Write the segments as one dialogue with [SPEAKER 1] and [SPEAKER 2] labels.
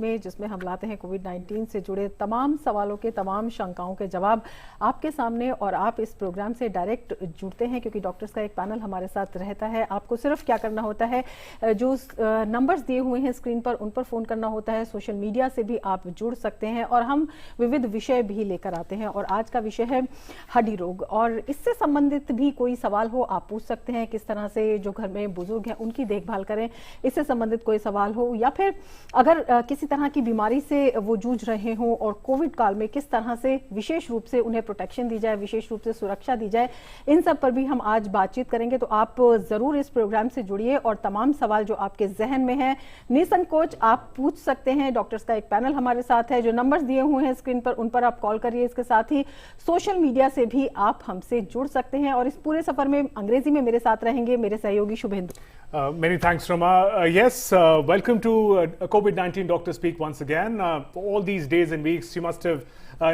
[SPEAKER 1] में जिसमें हम लाते हैं कोविड-19 से जुड़े तमाम सवालों के तमाम शंकाओं के जवाब आपके सामने। और आप इस प्रोग्राम से डायरेक्ट जुड़ते हैं क्योंकि डॉक्टर्स का एक पैनल हमारे साथ रहता है। आपको सिर्फ क्या करना होता है, जो नंबर्स दिए हुए हैं स्क्रीन पर उन पर फ़ोन करना होता है। सोशल मीडिया से भी आप जुड़ सकते हैं और हम विविध विषय भी लेकर आते हैं। और आज का विषय है हड्डी रोग, और इससे संबंधित भी कोई सवाल हो आप पूछ सकते हैं। किस तरह से जो घर में बुजुर्ग हैं उनकी देखभाल करें, इससे संबंधित कोई सवाल हो, या फिर अगर किसी तरह की बीमारी से वो जूझ रहे हों और कोविड काल में किस तरह से विशेष रूप से उन्हें प्रोटेक्शन दी जाए, विशेष रूप से सुरक्षा दी जाए, इन सब पर भी हम आज बातचीत करेंगे। तो आप जरूर इस प्रोग्राम से जुड़िए और तमाम सवाल जो आपके जहन में है निसंकोच आप पूछ सकते हैं। डॉक्टर्स का एक पैनल हमारे साथ है, जो नंबर्स दिए हुए हैं स्क्रीन पर उन पर आप कॉल करिए। इसके साथ ही सोशल मीडिया से भी आप हमसे जुड़ सकते हैं। और इस पूरे सफर में अंग्रेजी में मेरे साथ रहेंगे मेरे सहयोगी Suvendu.
[SPEAKER 2] Many thanks, Rama. Yes, welcome to COVID-19 Doctor Speak once again. For all these days and weeks, you must have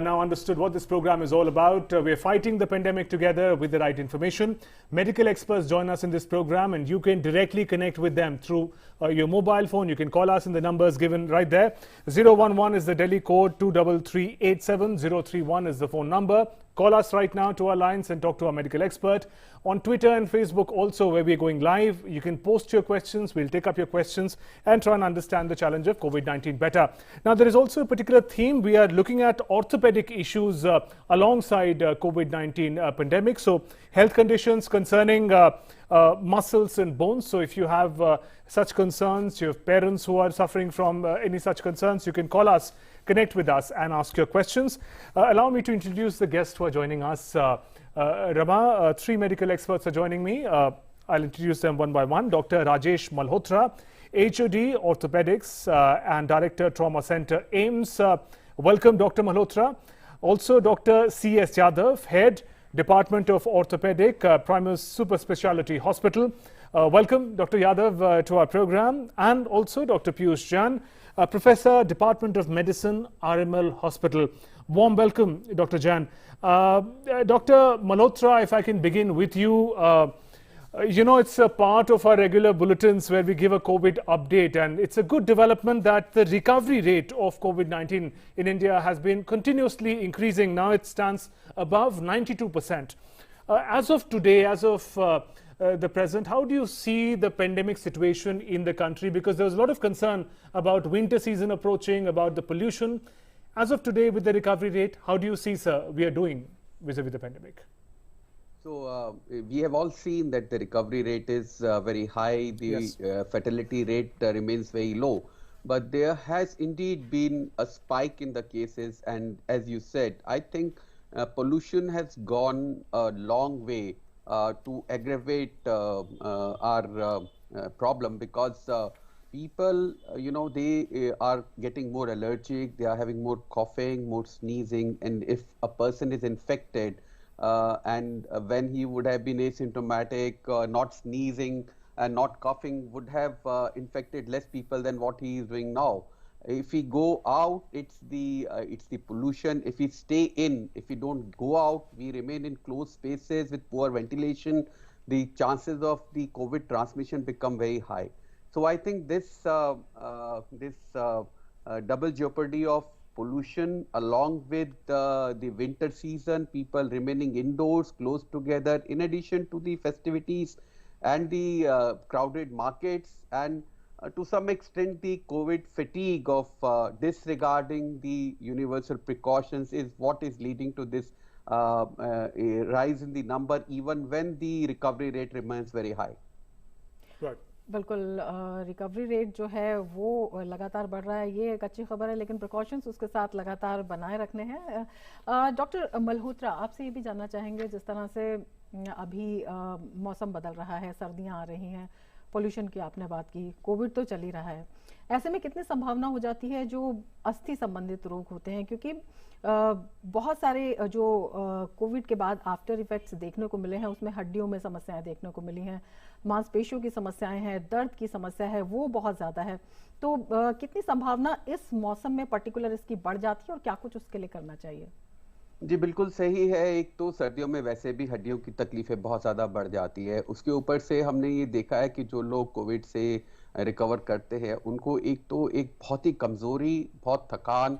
[SPEAKER 2] now understood what this program is all about. We're fighting the pandemic together with the right information. Medical experts join us in this program, and you can directly connect with them through your mobile phone. You can call us in the numbers given right there. 011 is the Delhi code, 23387. 031 is the phone number. Call us right now to our lines and talk to our medical expert. On Twitter and Facebook also, where we're going live, you can post your questions. We'll take up your questions and try and understand the challenge of COVID-19 better. Now, there is also a particular theme. We are looking at orthopedic issues alongside COVID-19 pandemic. So, health conditions concerning muscles and bones. So, if you have such concerns, you have parents who are suffering from any such concerns, you can call us, connect with us and ask your questions. Allow me to introduce the guests who are joining us. Rama, three medical experts are joining me. I'll introduce them one by one. Dr. Rajesh Malhotra, HOD Orthopedics and Director Trauma Center, AIMS. Welcome, Dr. Malhotra. Also, Dr. C.S. Yadav, Head, Department of Orthopedic, Primus Super Speciality Hospital. Welcome, Dr. Yadav, to our program. And also Dr. Piyush Jain, Professor, Department of Medicine, RML Hospital. Warm welcome, Dr. Jain. Dr. Malhotra, if I can begin with you. You know, it's a part of our regular bulletins where we give a COVID update, and it's a good development that the recovery rate of COVID-19 in India has been continuously increasing. Now it stands above 92%. As of today, as of the present, how do you see the pandemic situation in the country? Because there was a lot of concern about winter season approaching, about the pollution. As of today, with the recovery rate, how do you see, sir, we are doing vis-a-vis the pandemic?
[SPEAKER 3] So, we have all seen that the recovery rate is very high, the
[SPEAKER 2] Yes.
[SPEAKER 3] Fatality rate remains very low. But there has indeed been a spike in the cases, and as you said, I think pollution has gone a long way to aggravate our problem, because people, they are getting more allergic, they are having more coughing, more sneezing, and if a person is infected, and when he would have been asymptomatic, not sneezing and not coughing, would have infected less people than what he is doing now. If we go out, it's the pollution. If we stay in, if we don't go out, we remain in closed spaces with poor ventilation, the chances of the COVID transmission become very high. So I think this double jeopardy of pollution, along with the winter season, people remaining indoors, close together, in addition to the festivities and the crowded markets, and to some extent the COVID fatigue of disregarding the universal precautions, is what is leading to this a rise in the number, even when the recovery rate remains very high.
[SPEAKER 2] Right.
[SPEAKER 1] बिल्कुल, recovery rate जो है वो लगातार बढ़ रहा है, ये एक अच्छी खबर है, लेकिन प्रिकॉशंस उसके साथ लगातार बनाए रखने हैं। डॉक्टर मल्होत्रा, आपसे ये भी जानना चाहेंगे, जिस तरह से अभी मौसम बदल रहा है, सर्दियां आ रही हैं, पोल्यूशन की आपने बात की, कोविड तो चल ही रहा है, ऐसे में कितनी संभावना हो जाती है जो अस्थि संबंधित रोग होते हैं? क्योंकि बहुत सारे जो कोविड के बाद आफ्टर इफेक्ट्स देखने को मिले हैं, उसमें हड्डियों में समस्याएं देखने को मिली हैं, मांसपेशियों की समस्याएं हैं, दर्द की समस्या है, वो बहुत ज़्यादा है। तो कितनी संभावना इस मौसम में पर्टिकुलर इसकी बढ़ जाती है और क्या कुछ उसके लिए करना चाहिए?
[SPEAKER 3] जी बिल्कुल सही है। एक तो सर्दियों में वैसे भी हड्डियों की तकलीफें बहुत ज़्यादा बढ़ जाती है, उसके ऊपर से हमने ये देखा है कि जो लोग कोविड से रिकवर करते हैं उनको एक तो एक बहुत ही कमज़ोरी, बहुत थकान,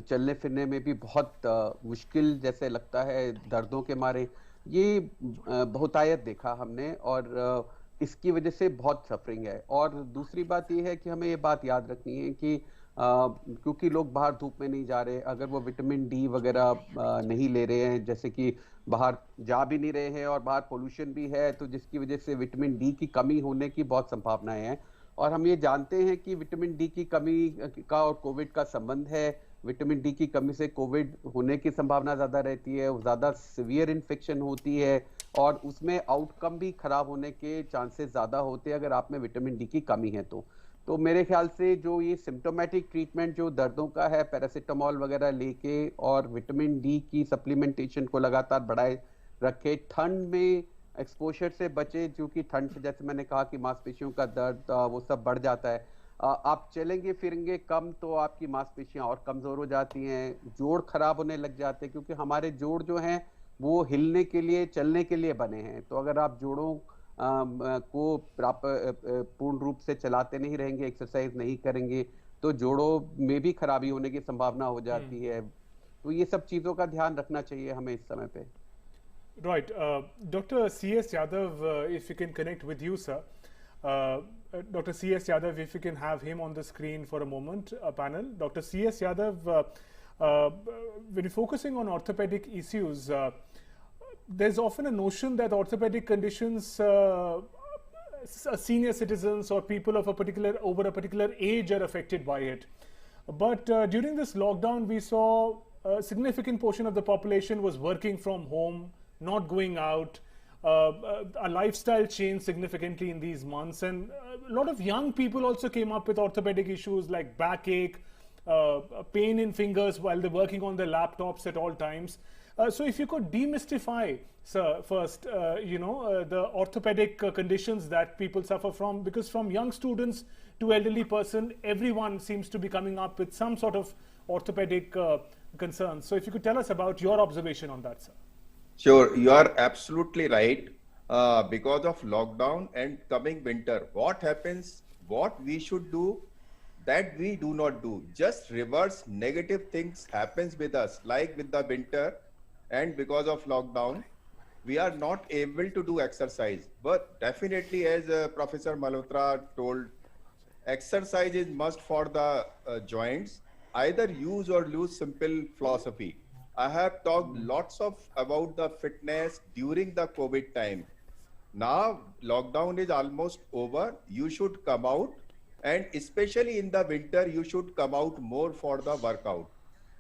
[SPEAKER 3] चलने फिरने में भी बहुत मुश्किल जैसे लगता है दर्दों के मारे। ये बहुतायत देखा हमने, और इसकी वजह से बहुत सफरिंग है। और दूसरी बात ये है कि हमें ये बात याद रखनी है कि क्योंकि लोग बाहर धूप में नहीं जा रहे, अगर वो विटामिन डी वगैरह नहीं ले रहे हैं, जैसे कि बाहर जा भी नहीं रहे हैं और बाहर पोल्यूशन भी है, तो जिसकी वजह से विटामिन डी की कमी होने की बहुत संभावनाएं हैं। और हम ये जानते हैं कि विटामिन डी की कमी का और कोविड का संबंध है। विटामिन डी की कमी से कोविड होने की संभावना ज़्यादा रहती है, ज़्यादा सीवियर इन्फेक्शन होती है, और उसमें आउटकम भी खराब होने के चांसेस ज़्यादा होते हैं अगर आप में विटामिन डी की कमी है तो मेरे ख्याल से जो ये सिम्टोमेटिक ट्रीटमेंट जो दर्दों का है, पैरासीटामोल वगैरह लेके और विटामिन डी की सप्लीमेंटेशन को लगातार बढ़ाए रखे, ठंड में एक्सपोजर से बचे, क्योंकि ठंड से जैसे मैंने कहा कि मांसपेशियों का दर्द वो सब बढ़ जाता है। आप चलेंगे फिरेंगे कम तो आपकी मांसपेशियां और कमजोर हो जाती हैं, जोड़ खराब होने लग जाते हैं, क्योंकि हमारे जोड़ जो हैं वो हिलने के लिए, चलने के लिए बने हैं। तो अगर आप जोड़ों को पूर्ण रूप से चलाते नहीं रहेंगे, एक्सरसाइज नहीं करेंगे, तो जोड़ों में भी खराबी होने की संभावना हो जाती है। तो ये सब चीजों का ध्यान रखना चाहिए हमें इस समय पे।
[SPEAKER 2] Right. Dr. C.S. Yadav, if you can connect with you, sir. Dr. C.S. Yadav, if you can have him on the screen for a moment, panel. Dr. C.S. Yadav, when you're focusing on orthopedic issues, there's often a notion that orthopedic conditions, senior citizens or people of over a particular age are affected by it. But during this lockdown, we saw a significant portion of the population was working from home, not going out. Our lifestyle changed significantly in these months, and a lot of young people also came up with orthopedic issues like backache, pain in fingers while they're working on their laptops at all times. So if you could demystify, sir, first, the orthopedic conditions that people suffer from, because from young students to elderly person, everyone seems to be coming up with some sort of orthopedic concerns. So if you could tell us about your observation on that, sir.
[SPEAKER 4] Sure, you are absolutely right. Because of lockdown and coming winter, what happens, what we should do, that we do not do. Just reverse negative things happens with us, like with the winter, and because of lockdown, we are not able to do exercise. But definitely, as Professor Malhotra told, exercise is must for the joints. Either use or lose simple philosophy. I have talked lots about the fitness during the COVID time. Now lockdown is almost over. You should come out, and especially in the winter, you should come out more for the workout.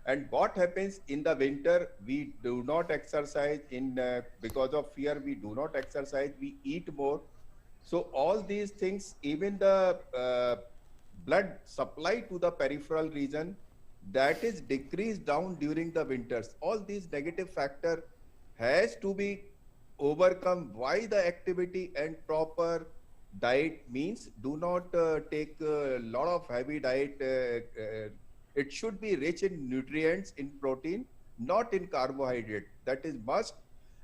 [SPEAKER 4] And what happens in the winter? We do not exercise because of fear. We do not exercise. We eat more. So all these things, even the blood supply to the peripheral region, that is decreased down during the winters. All these negative factor has to be overcome. Why the activity and proper diet means do not take a lot of heavy diet. It should be rich in nutrients, in protein, not in carbohydrate. That is must.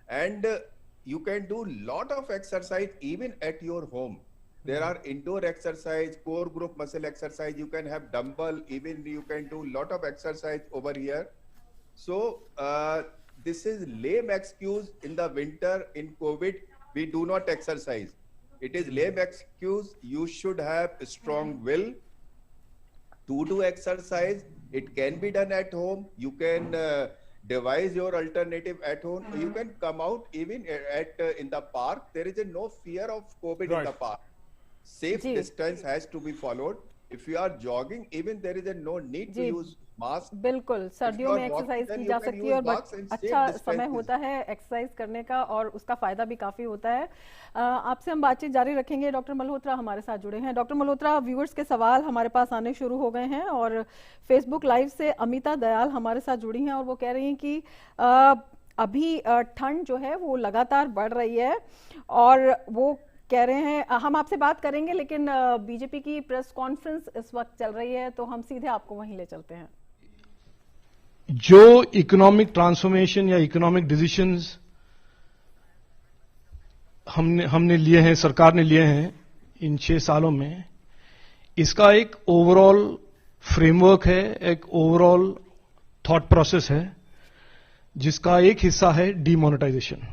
[SPEAKER 4] And you can do lot of exercise even at your home. There are indoor exercise, core group muscle exercise. You can have dumbbell, even you can do lot of exercise over here. So this is lame excuse in the winter in COVID. We do not exercise. It is lame excuse. You should have a strong will to do exercise. It can be done at home. You can devise your alternative at home. You can come out even in the park. There is no fear of COVID in the park. Safe distance has to be followed. If you are jogging, even there is no need to use mask.
[SPEAKER 1] बिल्कुल, सर्दियों में exercise की जा सकती है और अच्छा समय होता है एक्सरसाइज करने का और उसका फायदा भी काफी होता है। आपसे हम बातचीत जारी रखेंगे। डॉक्टर मल्होत्रा हमारे साथ जुड़े हैं। डॉक्टर मल्होत्रा, व्यूअर्स के सवाल हमारे पास आने शुरू हो गए हैं और फेसबुक लाइव से अमिता दयाल हमारे साथ जुड़ी हैं और वो कह रही हैं कि अभी ठंड जो है वो लगातार बढ़ रही है और वो कह रहे हैं, हम आपसे बात करेंगे लेकिन बीजेपी की प्रेस कॉन्फ्रेंस इस वक्त चल रही है तो हम सीधे आपको वहीं ले चलते हैं।
[SPEAKER 5] जो इकोनॉमिक ट्रांसफॉर्मेशन या इकोनॉमिक डिसीजंस हमने लिए हैं, सरकार ने लिए हैं इन 6 सालों में, इसका एक ओवरऑल फ्रेमवर्क है, एक ओवरऑल थॉट प्रोसेस है, जिसका एक हिस्सा है डीमोनेटाइजेशन।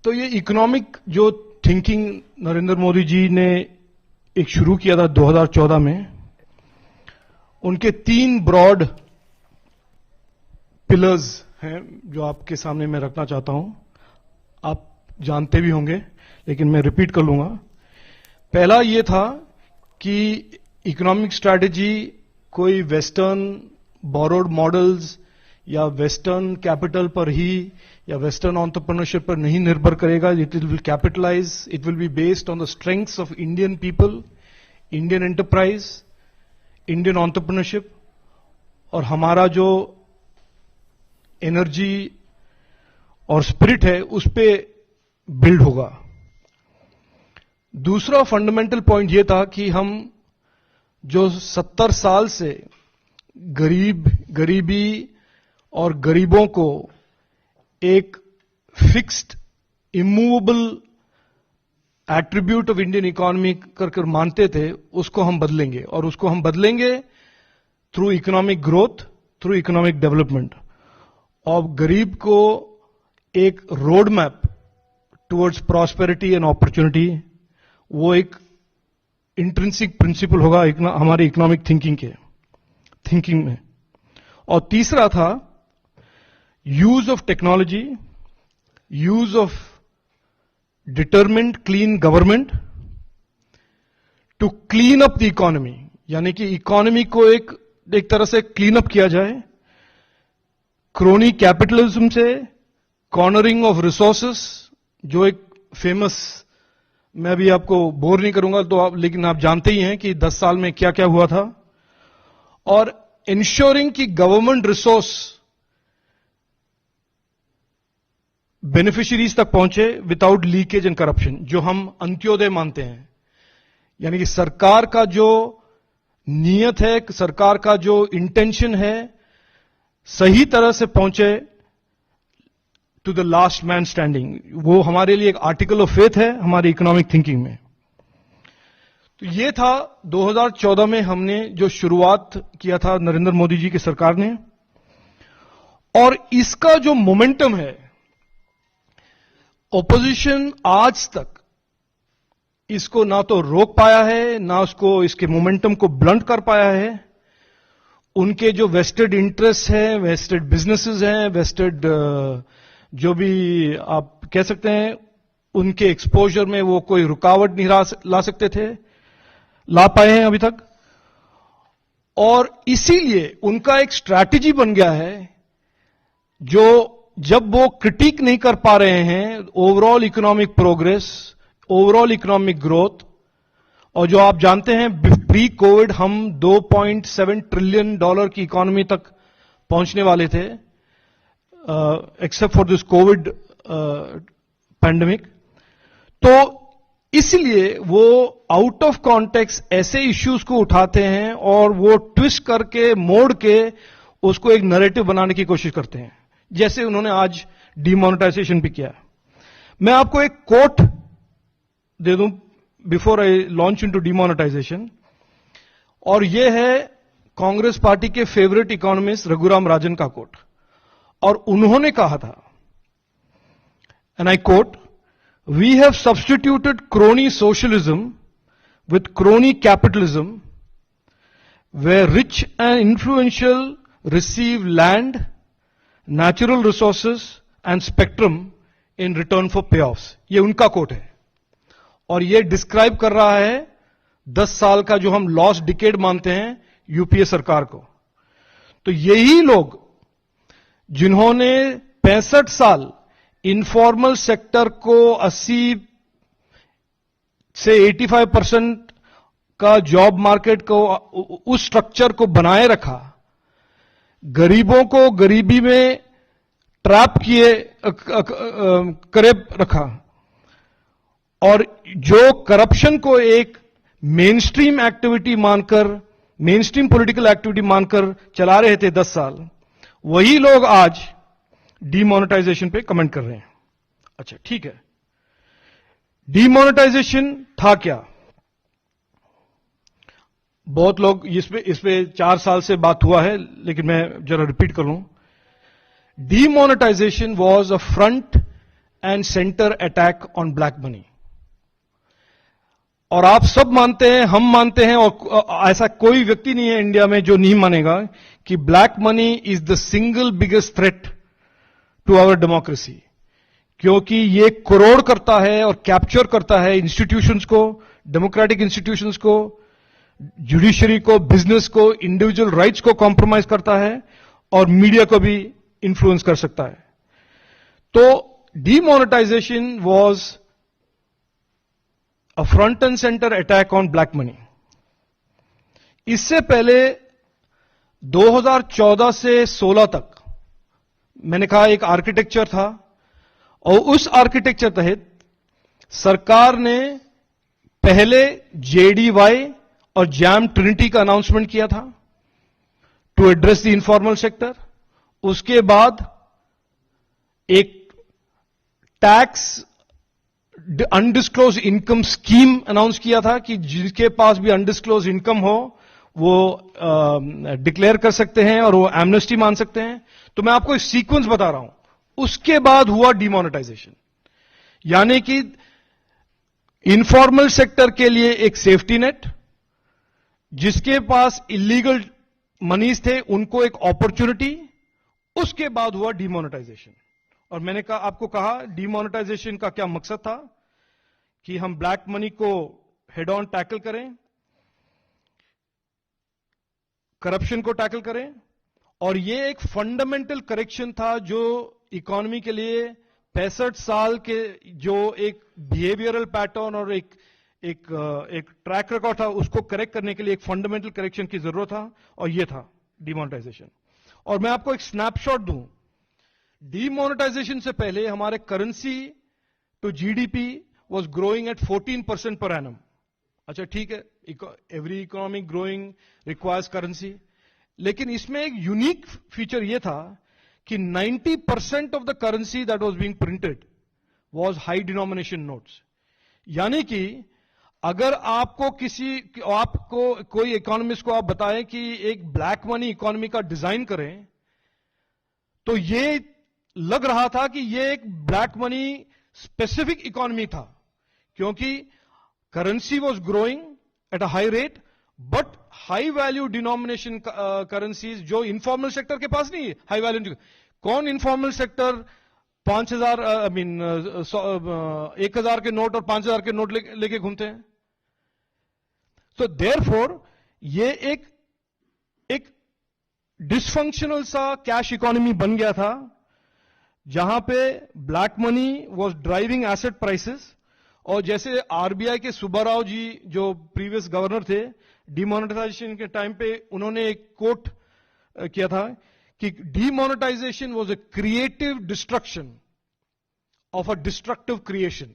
[SPEAKER 5] तो ये इकोनॉमिक जो थिंकिंग नरेंद्र मोदी जी ने एक शुरू किया था 2014 में, उनके 3 ब्रॉड पिलर्स हैं जो आपके सामने मैं रखना चाहता हूं। आप जानते भी होंगे लेकिन मैं रिपीट कर लूंगा। पहला ये था कि इकोनॉमिक स्ट्रैटेजी कोई वेस्टर्न बोरोड मॉडल्स या वेस्टर्न कैपिटल पर ही या वेस्टर्न एंटरप्रेन्योरशिप पर नहीं निर्भर करेगा। It will capitalise, it will be based on the strengths of Indian people, Indian enterprise, Indian entrepreneurship, और हमारा जो एनर्जी और स्पिरिट है उस पे बिल्ड होगा। दूसरा फंडामेंटल पॉइंट यह था कि हम जो 70 साल से गरीबी और गरीबों को एक fixed immovable attribute of Indian economy कर मानते थे, उसको हम बदलेंगे, और उसको हम बदलेंगे through economic growth, through economic development. और गरीब को एक road map towards prosperity and opportunity, वो एक इंट्रिंसिक प्रिंसिपल होगा हमारे इकोनॉमिक थिंकिंग में। और तीसरा था use of technology, use of determined clean government to clean up the economy, यानी कि इकोनॉमी को एक तरह से क्लीन अप किया जाए, क्रोनी कैपिटलिज्म से, कॉर्नरिंग ऑफ रिसोर्सेस, जो एक फेमस, मैं अभी आपको बोर नहीं करूंगा तो आप, लेकिन आप जानते ही हैं कि 10 साल में क्या क्या हुआ था, और इंश्योरिंग कि गवर्नमेंट रिसोर्स बेनिफिशियरीज तक पहुंचे विदाउट लीकेज एंड करप्शन, जो हम अंत्योदय मानते हैं। यानी कि सरकार का जो नियत है, सरकार का जो इंटेंशन है, सही तरह से पहुंचे to the last man standing. वो हमारे लिए एक आर्टिकल ऑफ फेथ है हमारी इकोनॉमिक थिंकिंग में। तो ये था 2014 में हमने जो शुरुआत किया था नरेंद्र मोदी जी की सरकार ने, और इसका जो मोमेंटम है, ऑपोजिशन आज तक इसको ना तो रोक पाया है, ना उसको इसके मोमेंटम को ब्लंट कर पाया है। उनके जो वेस्टेड इंटरेस्ट हैं, वेस्टेड बिजनेसेस हैं, वेस्टेड जो भी आप कह सकते हैं, उनके एक्सपोजर में वो कोई रुकावट नहीं ला सकते थे, ला पाए हैं अभी तक। और इसीलिए उनका एक स्ट्रैटेजी बन गया है, जो जब वो क्रिटिक नहीं कर पा रहे हैं overall economic progress, overall economic growth, और जो आप जानते हैं प्री कोविड हम $2.7 ट्रिलियन की इकोनॉमी तक पहुंचने वाले थे, except for this Covid pandemic. तो इसलिए वो आउट ऑफ कॉन्टेक्स्ट ऐसे इश्यूज को उठाते हैं और वो ट्विस्ट करके, मोड़ के उसको एक नैरेटिव बनाने की कोशिश करते हैं, जैसे उन्होंने आज डीमोनेटाइजेशन भी किया। मैं आपको एक कोट दे दूं before I launch into demonetisation, और यह है कांग्रेस पार्टी के फेवरेट इकोनॉमिस्ट रघुराम राजन का कोट। और उन्होंने कहा था, and I quote, we have substituted crony socialism with crony capitalism, where rich and influential receive land, natural resources and spectrum in return for payoffs. ये उनका कोट है, और ये डिस्क्राइब कर रहा है 10 साल का जो हम लॉस्ट डिकेड मानते हैं यूपीए सरकार को। तो यही लोग जिन्होंने 65 साल इनफॉर्मल सेक्टर को 80 से 85% का जॉब मार्केट को, उस स्ट्रक्चर को बनाए रखा, गरीबों को गरीबी में ट्रैप करे रखा, और जो करप्शन को एक मेन स्ट्रीम एक्टिविटी मानकर मेन स्ट्रीम पॉलिटिकल एक्टिविटी मानकर चला रहे थे 10 साल, वही लोग आज डीमोनेटाइजेशन पे कमेंट कर रहे हैं। अच्छा ठीक है, डीमोनेटाइजेशन था क्या? बहुत लोग इस पे 4 साल से बात हुआ है, लेकिन मैं जरा रिपीट कर लूं। Demonetisation was a front and centre attack on black money. और आप सब मानते हैं, हम मानते हैं, और ऐसा कोई व्यक्ति नहीं है इंडिया में जो नहीं मानेगा कि black money is the single biggest threat to our democracy, क्योंकि ये करोड़ करता है और कैप्चर करता है इंस्टीट्यूशंस को, डेमोक्रेटिक इंस्टीट्यूशंस को, जुडिशरी को, बिजनेस को, इंडिविजुअल राइट्स को कॉम्प्रोमाइज करता है और मीडिया को भी इन्फ्लुएंस कर सकता है। तो demonetisation was a front and centre attack on black money. इससे पहले 2014 से 16 तक मैंने कहा एक आर्किटेक्चर था, और उस आर्किटेक्चर तहत सरकार ने पहले जेडीवाई और जैम ट्रिनिटी का अनाउंसमेंट किया था to address the informal sector. उसके बाद एक tax undisclosed income scheme announce किया था कि जिसके पास भी अनडिस्क्लोज इनकम हो वो डिक्लेयर कर सकते हैं और वो एमनेस्टी मान सकते हैं। तो मैं आपको एक सीक्वेंस बता रहा हूं। उसके बाद हुआ डीमोनेटाइजेशन, यानी कि इनफॉर्मल सेक्टर के लिए एक सेफ्टी नेट, जिसके पास इलीगल मनीज थे उनको एक अपॉर्चुनिटी। उसके बाद हुआ डीमोनेटाइजेशन। और मैंने आपको कहा डीमोनेटाइजेशन का क्या मकसद था कि हम ब्लैक मनी को हेड ऑन टैकल करें, करप्शन को टैकल करें, और यह एक फंडामेंटल करेक्शन था जो इकोनॉमी के लिए 65 साल के जो एक बिहेवियरल पैटर्न और एक ट्रैक रिकॉर्ड था उसको करेक्ट करने के लिए एक फंडामेंटल करेक्शन की जरूरत था, और यह था डीमोनेटाइजेशन। और मैं आपको एक स्नैपशॉट दूं, डीमोनेटाइजेशन से पहले हमारे currency to GDP was growing at 14% per annum. अच्छा ठीक है, every economy growing requires currency, लेकिन इसमें एक यूनिक फीचर यह था कि 90% of the currency that was being printed was high denomination notes. यानी कि अगर आपको कोई इकोनॉमिस्ट को आप बताएं कि एक ब्लैक मनी इकोनॉमी का डिजाइन करें, तो ये लग रहा था कि ये एक ब्लैक मनी स्पेसिफिक इकोनॉमी था, क्योंकि currency was growing at a high rate, but high value denomination currencies जो इनफॉर्मल सेक्टर के पास नहीं है, हाई वैल्यू। कौन इनफॉर्मल सेक्टर 5000 1000 के नोट और 5000 के नोट लेके घूमते हैं? सो देयरफॉर ये एक डिसफंक्शनल सा कैश इकोनॉमी बन गया था, जहां पे black money was driving asset prices. और जैसे आरबीआई के सुब्बाराव जी जो प्रीवियस गवर्नर थे, डीमोनेटाइजेशन के टाइम पे उन्होंने एक कोट किया था कि demonetisation was a creative destruction of a destructive creation,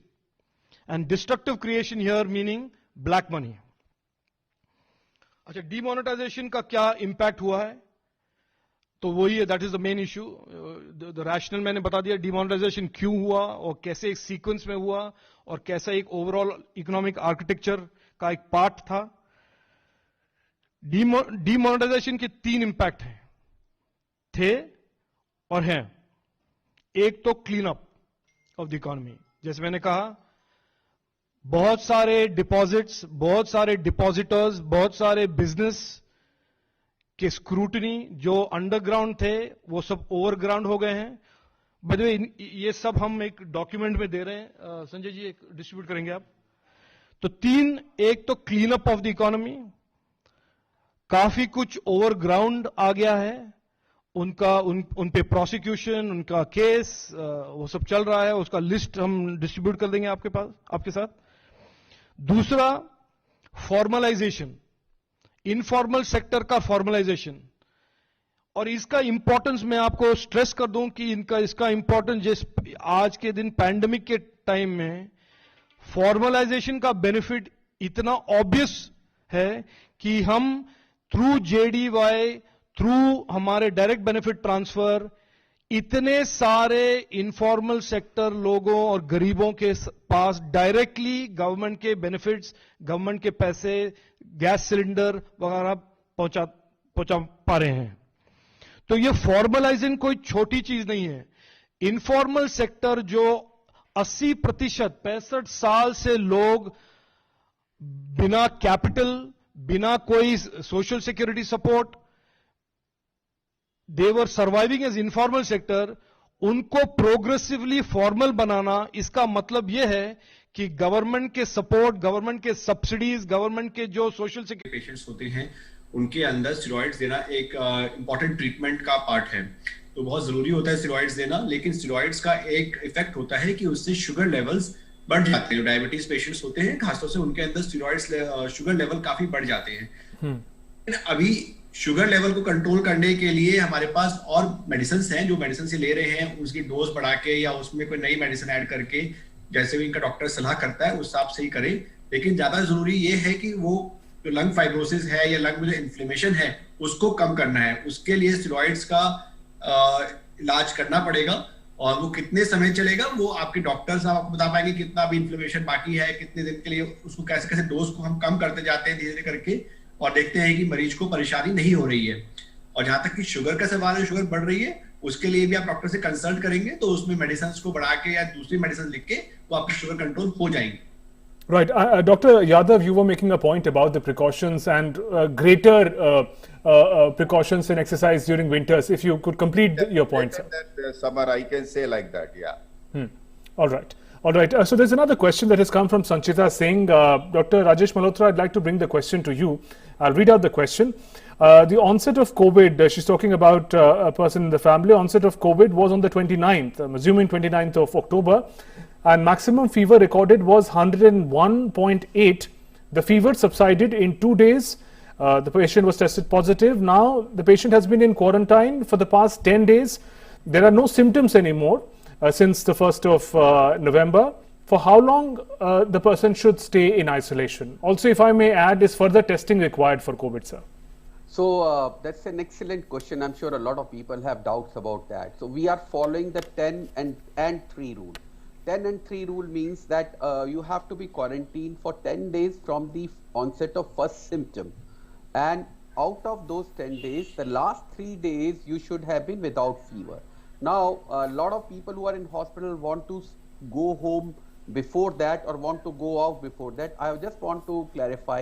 [SPEAKER 5] and destructive creation here meaning black money. अच्छा, डीमोनेटाइजेशन का क्या इंपैक्ट हुआ है? तो वही है, that is the main issue. The rationale मैंने बता दिया, डीमोनेटाइजेशन क्यों हुआ और कैसे एक सीक्वेंस में हुआ और कैसा एक ओवरऑल इकोनॉमिक आर्किटेक्चर का एक पार्ट था। डीमोनेटाइजेशन के 3 इंपैक्ट थे और हैं। एक तो clean up of the economy, जैसे मैंने कहा, बहुत सारे डिपॉजिट्स, बहुत सारे डिपॉजिटर्स, बहुत सारे बिजनेस के स्क्रूटनी जो अंडरग्राउंड थे वो सब ओवरग्राउंड हो गए हैं। बाय द वे ये सब हम एक डॉक्यूमेंट में दे रहे हैं, संजय जी एक डिस्ट्रीब्यूट करेंगे आप। तो 3, एक तो clean up of the economy, काफी कुछ ओवरग्राउंड आ गया है, उन पे प्रोसिक्यूशन, उनका केस वो सब चल रहा है, उसका लिस्ट हम डिस्ट्रीब्यूट कर देंगे आपके साथ। दूसरा, फॉर्मलाइजेशन, इनफॉर्मल सेक्टर का फॉर्मलाइजेशन, और इसका इंपॉर्टेंस मैं आपको स्ट्रेस कर दूं कि इसका इंपॉर्टेंस जिस आज के दिन पैंडेमिक के टाइम में फॉर्मलाइजेशन का बेनिफिट इतना ऑब्वियस है कि हम थ्रू JDY, थ्रू हमारे डायरेक्ट बेनिफिट ट्रांसफर, इतने सारे इनफॉर्मल सेक्टर लोगों और गरीबों के पास डायरेक्टली गवर्नमेंट के बेनिफिट्स, गवर्नमेंट के पैसे, गैस सिलेंडर वगैरह पहुंचा पा रहे हैं। तो ये फॉर्मलाइजिंग कोई छोटी चीज नहीं है। इनफॉर्मल सेक्टर जो 80%, 65 साल से लोग बिना कैपिटल, बिना कोई सोशल सिक्योरिटी सपोर्ट, दे वर सर्वाइविंग एज इनफॉर्मल सेक्टर, उनको प्रोग्रेसिवली फॉर्मल बनाना, इसका मतलब यह है कि गवर्नमेंट के सपोर्ट, गवर्नमेंट के सब्सिडीज, गवर्नमेंट के जो सोशल सिक्योरिटी
[SPEAKER 6] पेशेंट्स होते हैं उनके अंदर स्टेरॉइड्स देना एक इंपॉर्टेंट ट्रीटमेंट का पार्ट है। तो बहुत जरूरी होता है स्टेरॉइड्स देना, लेकिन स्टेरॉइड्स का एक इफेक्ट होता है कि उससे शुगर लेवल्स बढ़ जाते हैं। जो डायबिटीज पेशेंट्स होते हैं खासतौर से उनके अंदर स्टेरॉइड्स शुगर लेवल काफी बढ़ जाते हैं। अभी शुगर लेवल को कंट्रोल करने के लिए हमारे पास और मेडिसिन हैं, जो मेडिसिन से ले रहे हैं उसकी डोज बढ़ा के या उसमें कोई नई मेडिसिन ऐड करके, जैसे भी इनका डॉक्टर सलाह करता है उस हिसाब से ही करें। लेकिन ज्यादा जरूरी ये है कि वो जो लंग फाइब्रोसिस है या लंग में जो इन्फ्लेमेशन है उसको कम करना है। उसके लिए स्टेरॉइड्स का इलाज करना पड़ेगा, और वो कितने समय चलेगा वो आपके डॉक्टर साहब आपको बता पाएंगे। कितना भी इन्फ्लेमेशन बाकी है, कितने दिन के लिए, उसको कैसे कैसे डोज को हम कम करते जाते हैं धीरे धीरे करके, और देखते हैं कि मरीज को परेशानी नहीं हो रही है। और जहां तक कि शुगर का सवाल है, शुगर बढ़ रही है, उसके लिए भी आप डॉक्टर से कंसल्ट करेंगे तो उसमें मेडिसिन को बढ़ा के या दूसरी मेडिसिन लिख के वो आपकी शुगर कंट्रोल हो जाएंगी।
[SPEAKER 2] Right. Dr. Yadav, you were making a point about the precautions and greater precautions in exercise during winters. If you could complete your point, sir.
[SPEAKER 4] That summer, I can say like that, yeah.
[SPEAKER 2] All right. All right. So there's another question that has come from Sanchita Singh. Dr. Rajesh Malhotra, I'd like to bring the question to you. I'll read out the question. The onset of COVID, she's talking about a person in the family. Onset of COVID was on the 29th, I'm assuming 29th of October. And maximum fever recorded was 101.8. The fever subsided in 2 days. The patient was tested positive. Now the patient has been in quarantine for the past 10 days. There are no symptoms anymore since the 1st of November. For how long the person should stay in isolation? Also, if I may add, is further testing required for COVID, sir?
[SPEAKER 3] So that's an excellent question. I'm sure a lot of people have doubts about that. So we are following the 10 and 3 rule. 10 and 3 rule means that you have to be quarantined for 10 days from the onset of first symptom, and out of those 10 days, the last 3 days you should have been without fever. Now a lot of people who are in hospital want to go home before that or want to go out before that. I just want to clarify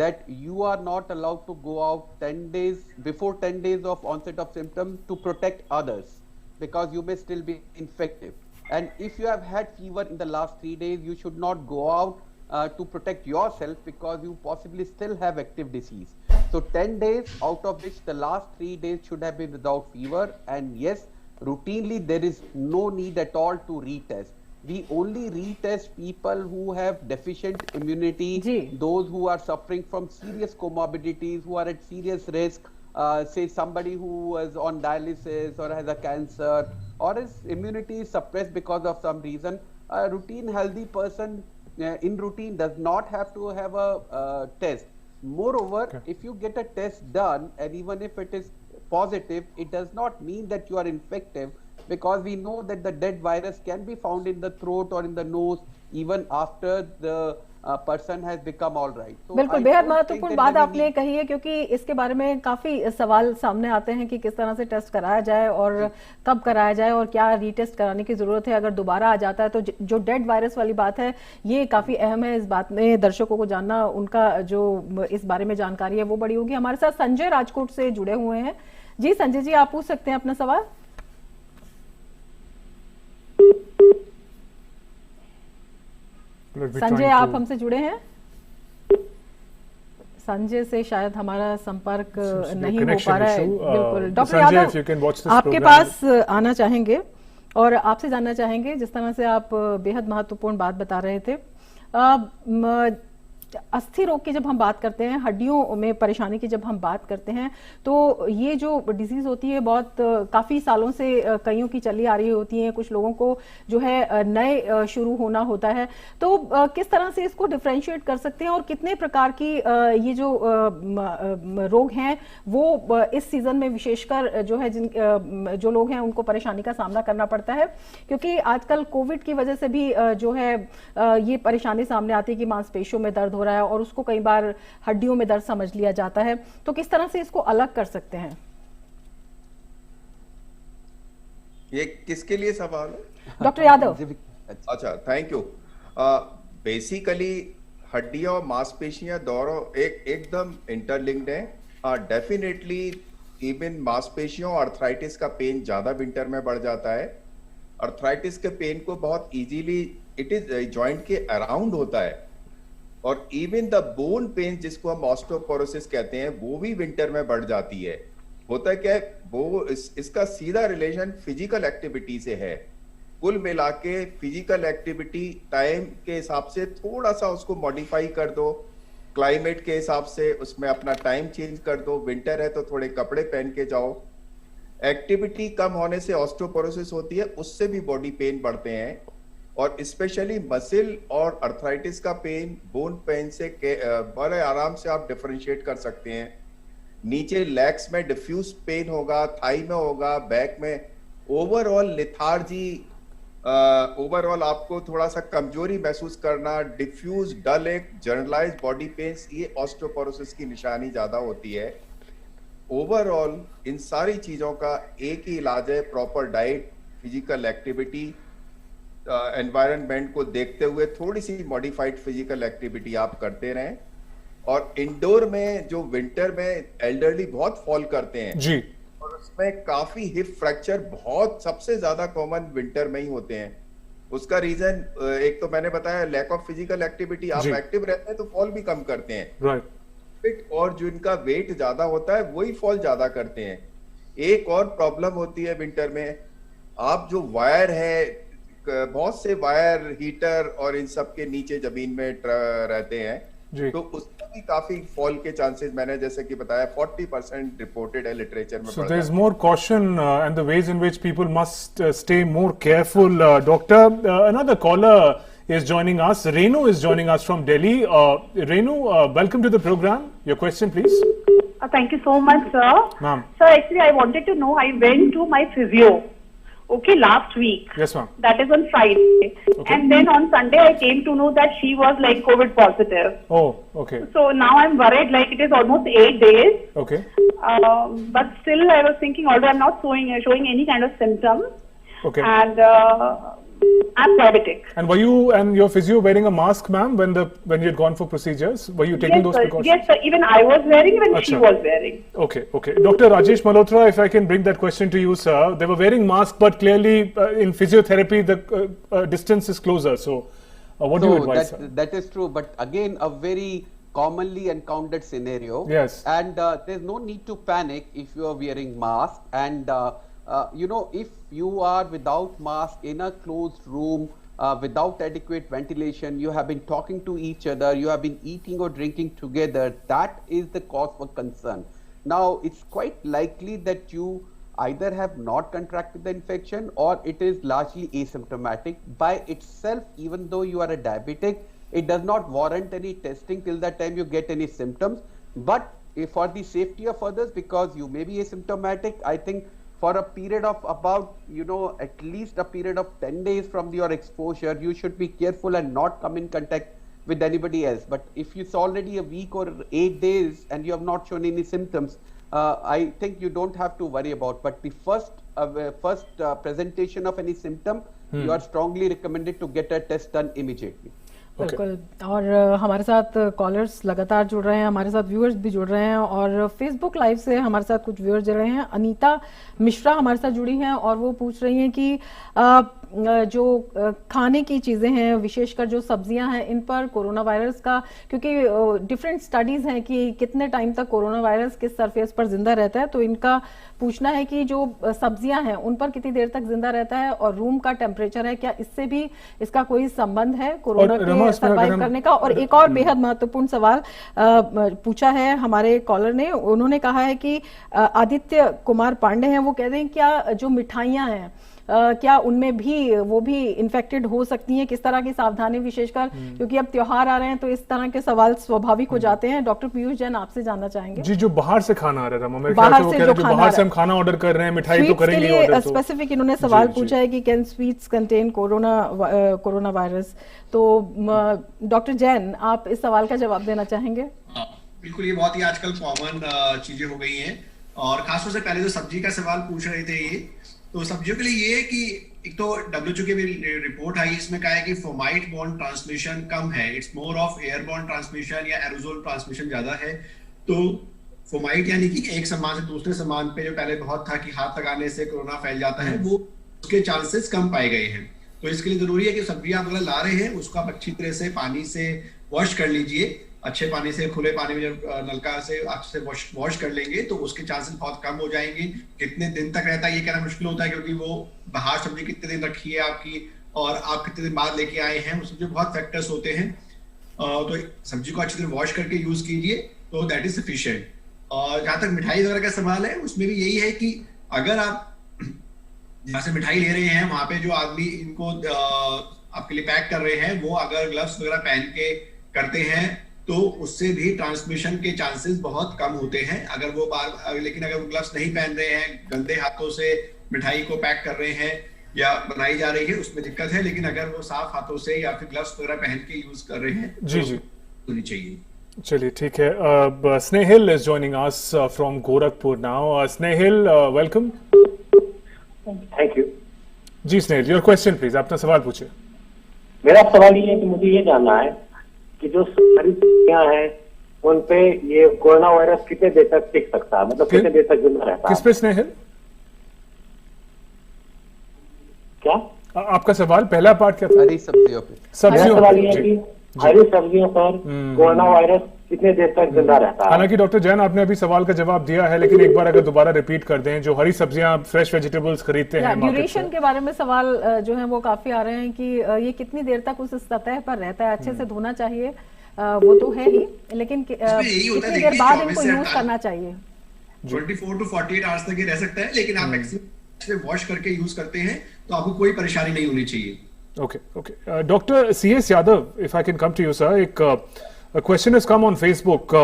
[SPEAKER 3] that you are not allowed to go out 10 days before 10 days of onset of symptom to protect others, because you may still be infective. And if you have had fever in the last 3 days, you should not go out to protect yourself, because you possibly still have active disease. So 10 days, out of which the last 3 days should have been without fever. And yes, routinely there is no need at all to retest. We only retest people who have deficient immunity, those who are suffering from serious comorbidities, who are at serious risk. Say somebody who is on dialysis or has a cancer, or his immunity is suppressed because of some reason. A routine healthy person in routine does not have to have a test. Moreover, if you get a test done and even if it is positive, it does not mean that you are infective, because we know that the dead virus can be found in the throat or in the nose even after the person has become all right. So
[SPEAKER 1] बिल्कुल बेहद महत्वपूर्ण बात आपने कही है, क्योंकि इसके बारे में काफी सवाल सामने आते हैं कि किस तरह से टेस्ट कराया जाए और कब कराया जाए और क्या रीटेस्ट कराने की जरूरत है अगर दोबारा आ जाता है। तो जो डेड वायरस वाली बात है ये काफी अहम है। इस बात में दर्शकों को जानना, उनका जो इस बारे में जानकारी है वो बड़ी होगी। हमारे साथ संजय राजकोट से जुड़े हुए हैं। जी संजय जी, आप पूछ सकते हैं अपना सवाल। संजय, आप हमसे जुड़े हैं? संजय से शायद हमारा संपर्क नहीं हो पा रहा है। बिल्कुल डॉक्टर यादव, आपके पास आना चाहेंगे और आपसे जानना चाहेंगे, जिस तरह से आप बेहद महत्वपूर्ण बात बता रहे थे। अस्थि रोग की जब हम बात करते हैं, हड्डियों में परेशानी की जब हम बात करते हैं, तो ये जो डिजीज होती है बहुत काफी सालों से कईयों की चली आ रही होती है, कुछ लोगों को जो है नए शुरू होना होता है। तो किस तरह से इसको डिफरेंशिएट कर सकते हैं और कितने प्रकार की ये जो रोग हैं वो इस सीजन में विशेषकर जो है जो लोग हैं उनको परेशानी का सामना करना पड़ता है, क्योंकि आजकल कोविड की वजह से भी जो है ये परेशानी सामने आती है कि मांसपेशियों में दर्द हो रहा है और उसको कई बार हड्डियों में दर्द समझ लिया जाता है। तो किस तरह से इसको अलग कर सकते हैं?
[SPEAKER 4] ये किसके लिए सवाल है?
[SPEAKER 1] डॉक्टर यादव।
[SPEAKER 4] अच्छा, थैंक यू। बेसिकली हड्डियां और मांसपेशियां दोनों एकदम इंटरलिंक्ड हैं। डेफिनेटली इवन मांसपेशियों और अर्थराइटिस का पेन ज्यादा विंटर में बढ़ जाता है। अर्थराइटिस के पेन को बहुत इजीली इट इज जॉइंट के अराउंड होता है, और इवन द बोन पेन जिसको हम ऑस्टियोपोरोसिस कहते हैं वो भी विंटर में बढ़ जाती है। होता क्या है, वो इसका सीधा रिलेशन फिजिकल एक्टिविटी से है। कुल मिला के फिजिकल एक्टिविटी टाइम के हिसाब से थोड़ा सा उसको मॉडिफाई कर दो, क्लाइमेट के हिसाब से उसमें अपना टाइम चेंज कर दो। विंटर है तो थोड़े कपड़े पहन के जाओ। एक्टिविटी कम होने से ऑस्टियोपोरोसिस होती है, उससे भी बॉडी पेन बढ़ते हैं, और स्पेशली मसल और अर्थराइटिस का पेन बोन पेन से बड़े आराम से आप डिफरेंशिएट कर सकते हैं। नीचे लेग्स में डिफ्यूज पेन होगा, थाई में होगा, बैक में। ओवरऑल लिथार्जी, ओवरऑल आपको थोड़ा सा कमजोरी महसूस करना, डिफ्यूज डल एक जनरलाइज बॉडी पेन्स, ये ऑस्टियोपोरोसिस की निशानी ज्यादा होती है। ओवरऑल इन सारी चीजों का एक ही इलाज है, proper diet, physical activity, environment को देखते हुए थोड़ी सी मॉडिफाइड फिजिकल एक्टिविटी आप करते रहें। और इंडोर में जो विंटर में एल्डरली बहुत फॉल करते हैं
[SPEAKER 2] जी,
[SPEAKER 4] और उसमें काफी हिप फ्रैक्चर बहुत सबसे ज्यादा कॉमन विंटर में ही होते हैं। उसका रीजन एक तो मैंने बताया लैक ऑफ फिजिकल एक्टिविटी। आप एक्टिव रहते हैं तो फॉल भी कम करते हैं, राइट, और जो इनका वेट ज्यादा होता है वही फॉल ज्यादा करते हैं। एक और प्रॉब्लम होती है विंटर में, आप जो वायर है, बहुत से वायर हीटर और इन सब के नीचे जमीन में रहते हैं, तो उसमें भी काफी फॉल के चांसेस मैंने जैसे कि बताया 40% रिपोर्टेड है लिटरेचर में।
[SPEAKER 2] So there is more caution and the ways in which people must stay more careful. Doctor, another caller is joining us. Renu is joining us from Delhi. Renu, welcome to the program. Your question, please.
[SPEAKER 7] Thank you so much, sir.
[SPEAKER 2] Ma'am.
[SPEAKER 7] Sir, actually, I wanted to know. I went to my physio. Okay, last week.
[SPEAKER 2] Yes, ma'am.
[SPEAKER 7] That is on Friday.
[SPEAKER 2] Okay.
[SPEAKER 7] And then on Sunday, I came to know that she was like COVID positive.
[SPEAKER 2] Oh, okay.
[SPEAKER 7] So now I'm worried, like it is almost 8 days.
[SPEAKER 2] Okay.
[SPEAKER 7] But still I was thinking, although I'm not showing any kind of symptoms.
[SPEAKER 2] Okay.
[SPEAKER 7] And I'm diabetic.
[SPEAKER 2] And were you and your physio wearing a mask, ma'am, when you had gone for procedures? Were you taking those precautions?
[SPEAKER 7] Yes, sir. Even I was wearing, even she was wearing.
[SPEAKER 2] Okay, okay. Dr. Rajesh Malhotra, if I can bring that question to you, sir. They were wearing masks, but clearly in physiotherapy, the distance is closer. So, what do you advise, sir?
[SPEAKER 3] That is true, but again, a very commonly encountered scenario.
[SPEAKER 2] Yes.
[SPEAKER 3] And there's no need to panic if you are wearing mask. And you know, if you are without mask in a closed room, without adequate ventilation, you have been talking to each other, you have been eating or drinking together, that is the cause for concern. Now, it's quite likely that you either have not contracted the infection or it is largely asymptomatic. By itself, even though you are a diabetic, it does not warrant any testing till that time you get any symptoms. But for the safety of others, because you may be asymptomatic, I think for a period of about, you know, at least a period of 10 days from your exposure, you should be careful and not come in contact with anybody else. But if it's already a week or 8 days and you have not shown any symptoms, I think you don't have to worry about. But the first presentation of any symptom, you are strongly recommended to get a test done immediately.
[SPEAKER 1] बिल्कुल। और हमारे साथ callers लगातार जुड़ रहे हैं, हमारे साथ व्यूअर्स भी जुड़ रहे हैं और फेसबुक लाइव से हमारे साथ कुछ व्यूअर्स जुड़ रहे हैं। अनीता मिश्रा हमारे साथ जुड़ी हैं और वो पूछ रही हैं कि जो खाने की चीज़ें हैं, विशेषकर जो सब्जियां हैं, इन पर कोरोना वायरस का, क्योंकि डिफरेंट स्टडीज़ हैं कि कितने टाइम तक कोरोना वायरस किस सरफेस पर जिंदा रहता है, तो इनका पूछना है कि जो सब्जियां हैं उन पर कितनी देर तक जिंदा रहता है और रूम का टेम्परेचर है, क्या इससे भी इसका कोई संबंध है कोरोना के सर्वाइव करने का। और एक और बेहद महत्वपूर्ण सवाल पूछा है हमारे कॉलर ने, उन्होंने कहा है कि आदित्य कुमार पांडे हैं, वो कह रहे हैं क्या जो मिठाइयां हैं क्या उनमें भी वो भी इन्फेक्टेड हो सकती हैं, किस तरह की सावधानी, विशेषकर क्योंकि अब त्योहार आ रहे हैं तो इस तरह के सवाल स्वाभाविक हो जाते हैं। डॉक्टर पीयूष जैन आपसे जानना चाहेंगे।
[SPEAKER 2] जी, जो बाहर से खाना आ रहा था,
[SPEAKER 1] बाहर
[SPEAKER 2] से हम खाना ऑर्डर कर रहे हैं, मिठाई तो करेंगे ऑर्डर,
[SPEAKER 1] स्पेसिफिक इन्होंने सवाल पूछा है कि can sweets contain corona virus. तो डॉक्टर जैन, आप इस सवाल का जवाब देना चाहेंगे?
[SPEAKER 6] बिल्कुल, ये बहुत ही आजकल कॉमन चीजें हो गई हैं, और खासतौर से पहले जो सब्जी का सवाल पूछ रहे थे, ये तो सब्जियों के लिए ये है कि एक तो WHO की भी रिपोर्ट आई, इसमें कहा है कि फोमाइट बॉर्न ट्रांसमिशन कम है, it's more of airborne transmission या एरोजोल ट्रांसमिशन ज्यादा है। तो फोमाइट यानी कि एक सामान से दूसरे सामान पे जो पहले बहुत था कि हाथ लगाने से कोरोना फैल जाता है, वो उसके चांसेस कम पाए गए हैं। तो इसके लिए जरूरी है कि सब्जी आप अगर ला रहे हैं उसको आप अच्छी तरह से पानी से वॉश कर लीजिए, अच्छे पानी से, खुले पानी में जब नलका से अच्छे से वॉश कर लेंगे तो उसके चांसेस बहुत कम हो जाएंगे। कितने दिन तक रहता है ये कहना मुश्किल होता है, क्योंकि वो बाहर सब्जी कितने दिन रखी है आपकी और आप कितने दिन बाद लेके आए हैं, उसमें बहुत फैक्टर्स होते हैं। तो सब्जी को अच्छी तरह वॉश करके यूज कीजिए, तो दैट इज सफिशिएंट। और जहां तक मिठाई वगैरह का सवाल है, उसमें भी यही है कि अगर आप जहां से मिठाई ले रहे हैं वहां पे जो आदमी इनको आपके लिए पैक कर रहे हैं, वो अगर ग्लव्स वगैरह पहन के करते हैं तो उससे भी ट्रांसमिशन के चांसेस बहुत कम होते हैं। अगर वो लेकिन अगर वो ग्लव्स नहीं पहन रहे हैं, गंदे हाथों से मिठाई को पैक कर रहे हैं या बनाई जा रही है, उसमें दिक्कत है। लेकिन अगर वो साफ हाथों से या फिर ग्लव्स वगैरह पहन के यूज कर रहे हैं,
[SPEAKER 2] जी
[SPEAKER 6] जी होनी चाहिए।
[SPEAKER 2] चलिए, ठीक है। Snehil is joining us from Gorakhpur now. Snehil, welcome.
[SPEAKER 8] Thank you.
[SPEAKER 2] जी स्नेहिल, योर क्वेश्चन प्लीज, अपना सवाल पूछिए।
[SPEAKER 8] मेरा सवाल ये है कि मुझे ये जानना है कि जो हरी सब्जियां हैं उन पे ये कोरोना वायरस कितने देर तक टिक सकता है, मतलब कितने देर तक जिंदा रहता है?
[SPEAKER 2] किस पे स्नेहिल?
[SPEAKER 8] क्या
[SPEAKER 2] आपका सवाल पहला पार्ट क्या था?
[SPEAKER 3] हरी सब्जियों पे।
[SPEAKER 2] सब्जियों
[SPEAKER 8] सवाल ये है कि हरी सब्जियों पर कोरोना वायरस कितने देर तक जिंदा रहता है?
[SPEAKER 2] हालांकि डॉक्टर जैन आपने अभी सवाल का जवाब दिया है, लेकिन एक बार अगर दोबारा रिपीट कर दें, जो हरी सब्जियां फ्रेश वेजिटेबल्स खरीदते हैं,
[SPEAKER 1] ड्यूरेशन के बारे में सवाल जो है वो काफी आ रहे हैं कि ये कितनी देर तक उस सतह पर रहता है, अच्छे से धोना चाहिए, वो तो है ही, लेकिन कितनी देर बाद इनको यूज करना चाहिए?
[SPEAKER 6] 24 to 48 आवर्स तक ये रह सकता है, लेकिन आप एक्सेस वॉश करके यूज करते हैं तो आपको कोई परेशानी नहीं होनी चाहिए।
[SPEAKER 2] Okay. Dr. C.S. Yadav, if I can come to you, sir. A question has come on Facebook.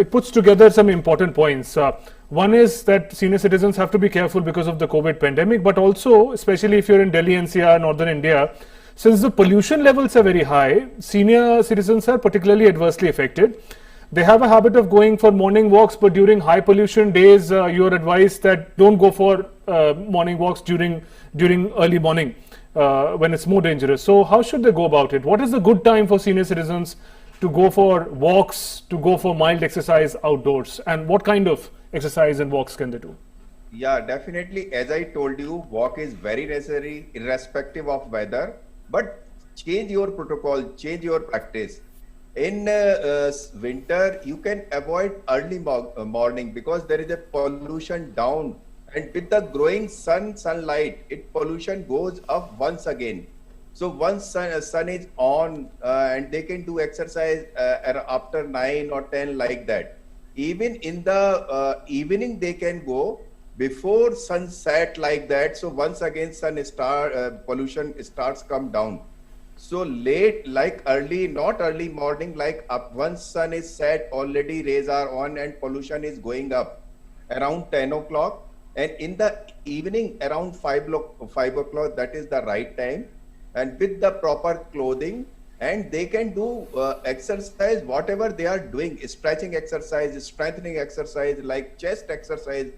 [SPEAKER 2] It puts together some important points. One is that senior citizens have to be careful because of the COVID pandemic, but also, especially if you're in Delhi NCR, northern India, since the pollution levels are very high, senior citizens are particularly adversely affected. They have a habit of going for morning walks, but during high pollution days, you are advised that don't go for morning walks during early morning. When it's more dangerous. So how should they go about it? What is the good time for senior citizens to go for walks, to go for mild exercise outdoors? And what kind of exercise and walks can they do?
[SPEAKER 4] Yeah, definitely. As I told you, walk is very necessary irrespective of weather, but change your protocol, change your practice. In winter, you can avoid early morning because there is a pollution down. And with the growing sunlight, pollution goes up once again. So once sun is on, and they can do exercise after 9 or 10 like that. Even in the evening, they can go before sunset like that. So once again, pollution starts come down. So late, like early, not early morning, like up once sun is set, already rays are on and pollution is going up around 10 o'clock. And in the evening around 5 o'clock, that is the right time, and with the proper clothing, and they can do exercise, whatever they are doing, stretching exercise, strengthening exercise, like chest exercise.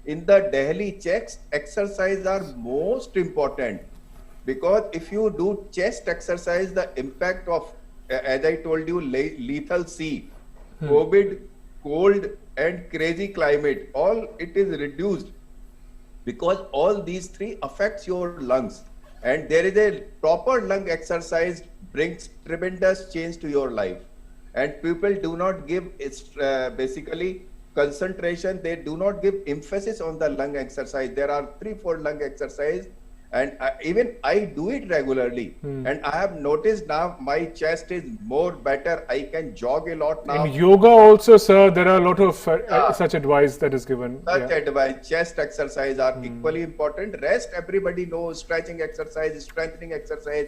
[SPEAKER 4] In the Delhi, chest exercise are most important, because if you do chest exercise, the impact of, as I told you, lethal C, COVID, cold and crazy climate, all it is reduced, because all these three affects your lungs, and there is a proper lung exercise brings tremendous change to your life. And people do not give basically concentration, they do not give emphasis on the lung exercise. There are 3-4 lung exercise, and even I do it regularly, and I have noticed now my chest is more better. I can jog a lot now.
[SPEAKER 2] In yoga also, sir, there are a lot of such advice that is given.
[SPEAKER 4] Such advice, chest exercise are equally important. Rest, everybody knows, stretching exercise, strengthening exercise,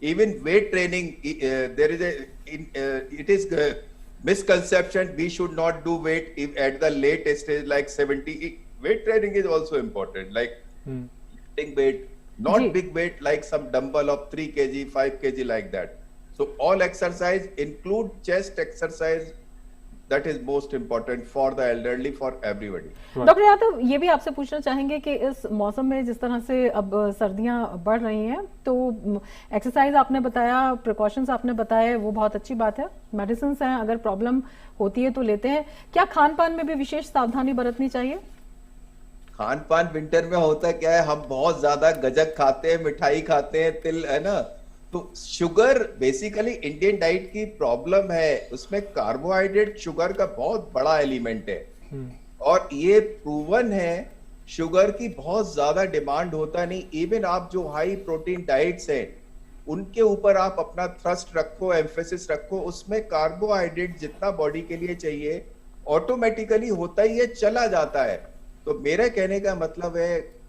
[SPEAKER 4] even weight training. There is it is misconception we should not do weight if at the latest stage like 70. Weight training is also important, like lifting weight, not big weight like some dumbbell of 3 kg, 5 kg like that. So all exercise include chest exercise. That is most important for the elderly, for everybody.
[SPEAKER 1] Doctor Yadav, ये भी आपसे पूछना चाहेंगे कि इस मौसम में जिस तरह से अब सर्दियां बढ़ रही हैं, तो एक्सरसाइज आपने बताया, प्रिकॉशंस आपने बताए, वो बहुत अच्छी बात है, मेडिसिन हैं, अगर प्रॉब्लम होती है तो लेते हैं। क्या खान पान में भी विशेष सावधानी बरतनी चाहिए?
[SPEAKER 4] खान पान विंटर में होता क्या है, हम बहुत ज्यादा गजक खाते हैं, मिठाई खाते हैं, तिल है ना, तो शुगर बेसिकली इंडियन डाइट की प्रॉब्लम है, उसमें कार्बोहाइड्रेट शुगर का बहुत बड़ा एलिमेंट है, और ये प्रूवन है शुगर की बहुत ज्यादा डिमांड होता नहीं। इवन आप जो हाई प्रोटीन डाइट्स है उनके ऊपर आप अपना थ्रस्ट रखो, एम्फेसिस रखो, उसमें कार्बोहाइड्रेट जितना बॉडी के लिए चाहिए ऑटोमेटिकली होता ही है, चला जाता है। तो मेरे कहने का मतलब है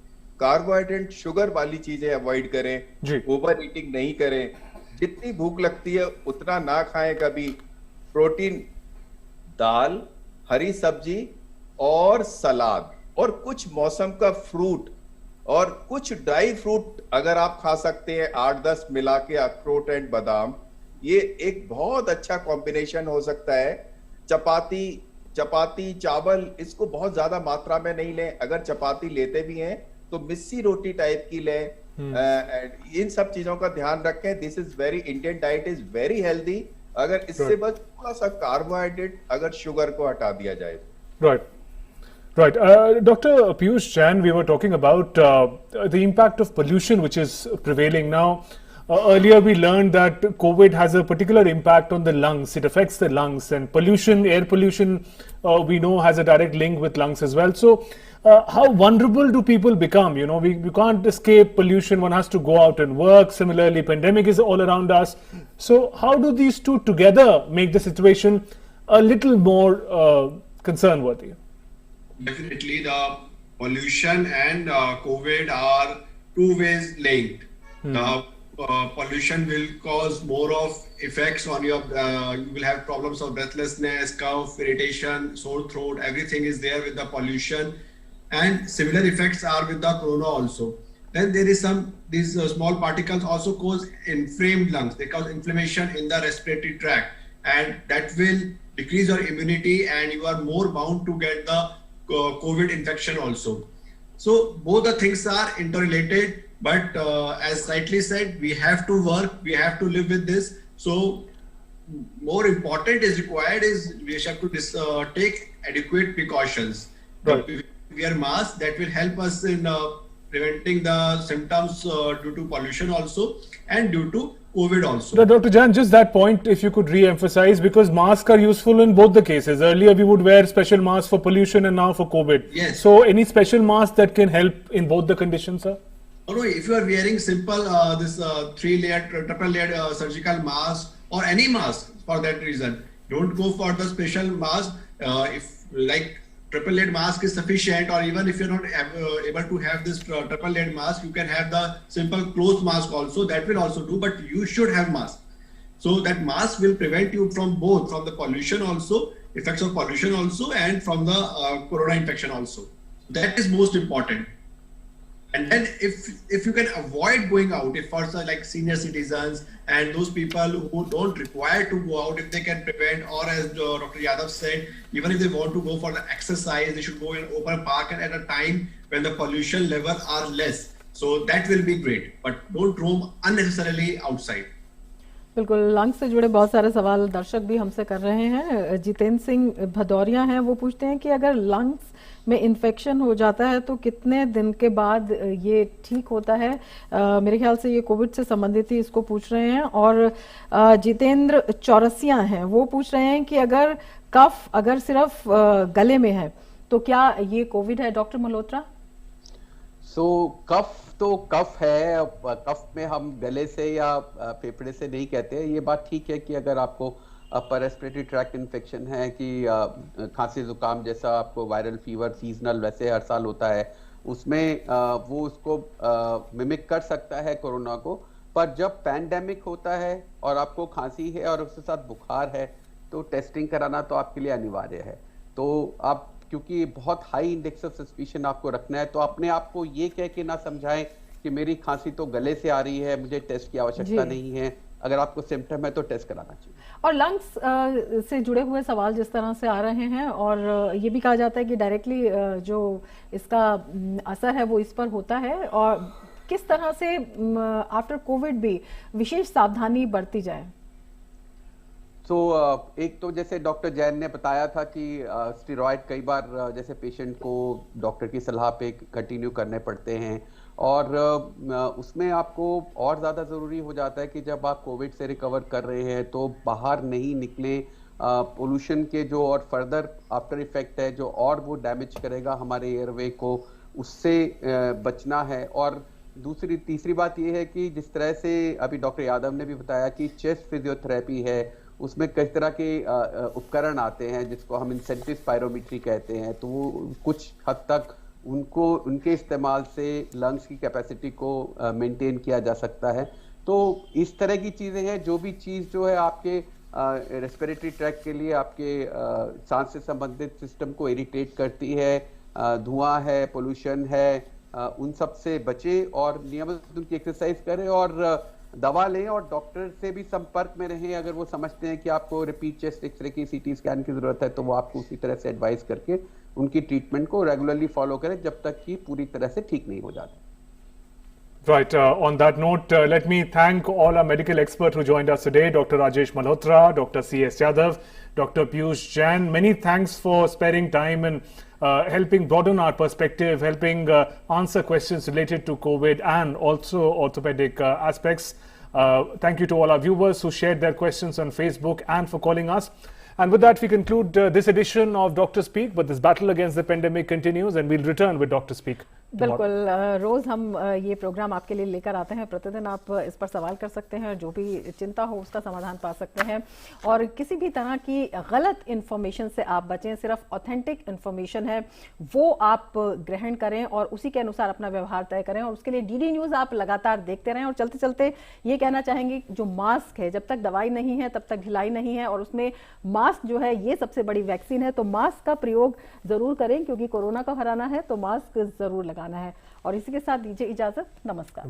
[SPEAKER 4] कार्बोहाइड्रेट शुगर वाली चीजें अवॉइड करें, ओवर ईटिंग नहीं करें, जितनी भूख लगती है उतना ना खाएं कभी। प्रोटीन, दाल, हरी सब्जी और सलाद, और कुछ मौसम का फ्रूट और कुछ ड्राई फ्रूट अगर आप खा सकते हैं 8-10 मिला के, अखरोट एंड बादाम, ये एक बहुत अच्छा कॉम्बिनेशन हो सकता है। चपाती चावल इसको बहुत ज्यादा मात्रा में नहीं लें, अगर चपाती लेते भी हैं तो मिस्सी रोटी टाइप की लें। इन सब चीजों का ध्यान रखें। This is very, Indian diet is very healthy. अगर इससे बस थोड़ा सा कार्बोहाइड्रेट, अगर शुगर को हटा दिया जाए।
[SPEAKER 2] Right. Dr. Piyush Jain, we were talking about the impact of pollution which is prevailing now. Earlier we learned that COVID has a particular impact on the lungs. It affects the lungs, and pollution, air pollution, we know has a direct link with lungs as well. So how vulnerable do people become? You know, we can't escape pollution. One has to go out and work. Similarly, pandemic is all around us. So how do these two together make the situation a little more concern worthy?
[SPEAKER 6] Definitely, the pollution and COVID are two ways linked. Pollution will cause more of effects on your, you will have problems of breathlessness, cough, irritation, sore throat, everything is there with the pollution, and similar effects are with the corona also. Then there is these small particles also cause inflamed lungs, they cause inflammation in the respiratory tract, and that will decrease your immunity and you are more bound to get the COVID infection also. So both the things are interrelated. But as rightly said, we have to work, we have to live with this. So more important is required is we have to take adequate precautions.
[SPEAKER 2] Right.
[SPEAKER 6] Wear masks, that will help us in preventing the symptoms due to pollution also and due to COVID also.
[SPEAKER 2] Dr. Jain, just that point, if you could re-emphasize, because masks are useful in both the cases. Earlier we would wear special masks for pollution and now for COVID.
[SPEAKER 6] Yes.
[SPEAKER 2] So any special mask that can help in both the conditions, sir?
[SPEAKER 6] No, if you are wearing simple this 3-layered, triple-layered surgical mask or any mask for that reason, don't go for the special mask. If like triple-layered mask is sufficient, or even if you're not able to have this triple-layered mask, you can have the simple cloth mask also. That will also do, but you should have mask. So that mask will prevent you from both, from the pollution also, effects of pollution also, and from the corona infection also. That is most important. And then if you can avoid going out, if for like senior citizens and those people who don't require to go out, if they can prevent, or as Dr. Yadav said, even if they want to go for the exercise, they should go in open park and at a time when the pollution levels are less. So that will be great, but don't roam unnecessarily outside.
[SPEAKER 1] बिल्कुल, lungs से जुड़े बहुत सारे सवाल दर्शक भी हमसे कर रहे हैं। जितेंद्र सिंह भदौरिया हैं, वो पूछते हैं कि अगर लंग्स में इन्फेक्शन हो जाता है तो कितने दिन के बाद ये ठीक होता है? मेरे ख्याल से ये कोविड से संबंधित ही इसको पूछ रहे हैं। और जितेंद्र चौरसिया हैं, वो पूछ रहे हैं कि अगर कफ अगर सिर्फ गले में है तो क्या ये कोविड है डॉक्टर मल्होत्रा?
[SPEAKER 3] कफ तो कफ है, कफ में हम गले से या फेफड़े से नहीं कहते हैं। ये बात ठीक है कि अगर आपको अपर रेस्पिरेटरी ट्रैक्ट इन्फेक्शन है कि खांसी जुकाम जैसा आपको वायरल फीवर सीजनल वैसे हर साल होता है, उसमें वो उसको मिमिक कर सकता है कोरोना को। पर जब पैंडेमिक होता है और आपको खांसी है और उसके साथ बुखार है तो टेस्टिंग कराना तो आपके लिए अनिवार्य है। तो आप क्योंकि बहुत हाई इंडेक्स ऑफ सस्पिशन आपको रखना है, तो अपने आप को ये कह के ना समझाएं कि मेरी खांसी तो गले से आ रही है, मुझे टेस्ट की आवश्यकता नहीं है। अगर आपको सिम्टम है तो टेस्ट कराना चाहिए।
[SPEAKER 1] और लंग्स से जुड़े हुए सवाल जिस तरह से आ रहे हैं, और ये भी कहा जाता है कि डायरेक्टली जो इसका असर है वो इस पर होता है, और किस तरह से आफ्टर कोविड भी विशेष सावधानी बरती जाए?
[SPEAKER 3] एक तो जैसे डॉक्टर जैन ने बताया था कि स्टेरॉइड कई बार जैसे पेशेंट को डॉक्टर की सलाह पे कंटिन्यू करने पड़ते हैं, और उसमें आपको और ज़्यादा ज़रूरी हो जाता है कि जब आप कोविड से रिकवर कर रहे हैं तो बाहर नहीं निकले। पोल्यूशन के जो और फर्दर आफ्टर इफेक्ट है जो और वो डैमेज करेगा हमारे एयरवे को, उससे बचना है। और तीसरी बात ये है कि जिस तरह से अभी डॉक्टर यादव ने भी बताया कि चेस्ट फिजियोथेरेपी है, उसमें कई तरह के उपकरण आते हैं जिसको हम इंसेंटिव स्पायरोमीट्री कहते हैं। तो वो कुछ हद तक उनके इस्तेमाल से लंग्स की कैपेसिटी को मेंटेन किया जा सकता है। तो इस तरह की चीज़ें हैं, जो भी चीज़ जो है आपके रेस्पिरेटरी ट्रैक्ट के लिए आपके सांस से संबंधित सिस्टम को इरिटेट करती है, धुआं है, पोल्यूशन है, उन सब से बचे और नियमित उनकी एक्सरसाइज करें और दवा लें, और डॉक्टर से भी संपर्क में रहें। अगर वो समझते हैं कि आपको रिपीट चेस्ट एक्सरे की, सीटी स्कैन की जरूरत है, तो वो आपको उसी तरह से एडवाइस करके उनकी ट्रीटमेंट को रेगुलरली फॉलो करें जब तक कि पूरी तरह से ठीक नहीं हो जाता।
[SPEAKER 2] Right. On that note, let me thank all our medical experts who joined us today, Dr. Rajesh Malhotra, Dr. C.S. Yadav, Dr. Piyush Jain. Many thanks for sparing time and helping broaden our perspective, helping answer questions related to COVID and also orthopedic aspects. Thank you to all our viewers who shared their questions on Facebook and for calling us. And with that, we conclude this edition of Dr. Speak, but this battle against the pandemic continues and we'll return with Dr. Speak.
[SPEAKER 1] बिल्कुल, रोज हम ये programme आपके लिए लेकर आते हैं। प्रतिदिन आप इस पर सवाल कर सकते हैं, जो भी चिंता हो उसका समाधान पा सकते हैं, और किसी भी तरह की गलत इन्फॉर्मेशन से आप बचें। सिर्फ ऑथेंटिक इन्फॉर्मेशन है वो आप ग्रहण करें और उसी के अनुसार अपना व्यवहार तय करें, और उसके लिए डीडी न्यूज़ आप लगातार देखते रहें। और चलते चलते ये कहना चाहेंगे, जो मास्क है, जब तक दवाई नहीं है तब तक ढिलाई नहीं है, और उसमें मास्क जो है ये सबसे बड़ी वैक्सीन है। तो मास्क का प्रयोग जरूर करें, क्योंकि कोरोना को हराना है तो मास्क जरूर लगाना है। और इसी के साथ दीजिए इजाजत। नमस्कार।